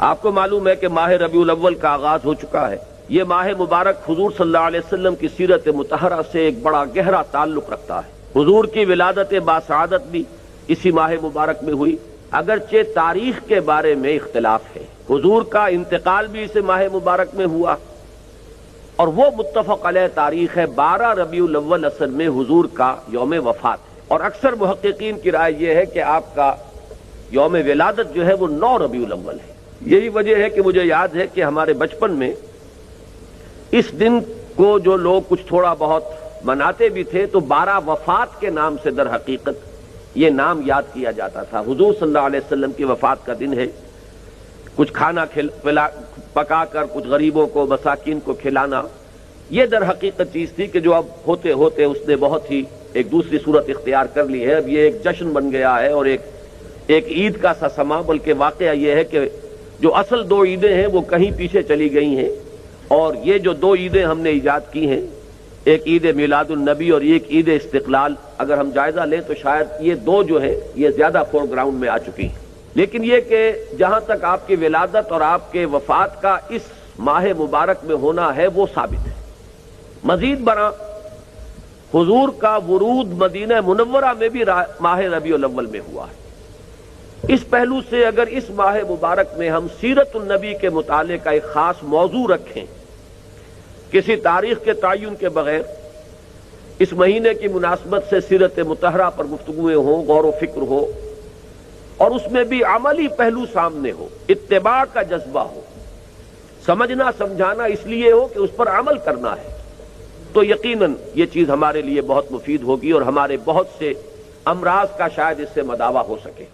آپ کو معلوم ہے کہ ماہ ربیع الاول کا آغاز ہو چکا ہے۔ یہ ماہ مبارک حضور صلی اللہ علیہ وسلم کی سیرت مطہرہ سے ایک بڑا گہرا تعلق رکھتا ہے۔ حضور کی ولادت باسعادت بھی اسی ماہ مبارک میں ہوئی، اگرچہ تاریخ کے بارے میں اختلاف ہے۔ حضور کا انتقال بھی اس ماہ مبارک میں ہوا، اور وہ متفق علیہ تاریخ ہے 12 ربیع الاول اصل میں حضور کا یوم وفات ہے، اور اکثر محققین کی رائے یہ ہے کہ آپ کا یوم ولادت جو ہے وہ 9 ربیع الاول ہے۔ یہی وجہ ہے کہ مجھے یاد ہے کہ ہمارے بچپن میں اس دن کو جو لوگ کچھ تھوڑا بہت مناتے بھی تھے تو 12 وفات کے نام سے در حقیقت یہ نام یاد کیا جاتا تھا۔ حضور صلی اللہ علیہ وسلم کی وفات کا دن ہے، کچھ کھانا پکا کر کچھ غریبوں کو مساکین کو کھلانا، یہ در حقیقت چیز تھی کہ جو اب ہوتے ہوتے اس نے بہت ہی ایک دوسری صورت اختیار کر لی ہے۔ اب یہ ایک جشن بن گیا ہے اور ایک عید کا سا سما، بلکہ واقعہ یہ ہے کہ جو اصل 2 عیدیں ہیں وہ کہیں پیچھے چلی گئی ہیں، اور یہ جو 2 عیدیں ہم نے ایجاد کی ہیں، ایک عید میلاد النبی اور ایک عید استقلال، اگر ہم جائزہ لیں تو شاید یہ 2 جو ہیں یہ زیادہ فور گراؤنڈ میں آ چکی ہیں۔ لیکن یہ کہ جہاں تک آپ کی ولادت اور آپ کے وفات کا اس ماہ مبارک میں ہونا ہے وہ ثابت ہے۔ مزید برآں حضور کا ورود مدینہ منورہ میں بھی ماہ ربیع الاول میں ہوا ہے۔ اس پہلو سے اگر اس ماہ مبارک میں ہم سیرت النبی کے مطالعے کا ایک خاص موضوع رکھیں، کسی تاریخ کے تعین کے بغیر اس مہینے کی مناسبت سے سیرت مطہرہ پر گفتگویں ہوں، غور و فکر ہو، اور اس میں بھی عملی پہلو سامنے ہو، اتباع کا جذبہ ہو، سمجھنا سمجھانا اس لیے ہو کہ اس پر عمل کرنا ہے، تو یقیناً یہ چیز ہمارے لیے بہت مفید ہوگی اور ہمارے بہت سے امراض کا شاید اس سے مداوع ہو سکے۔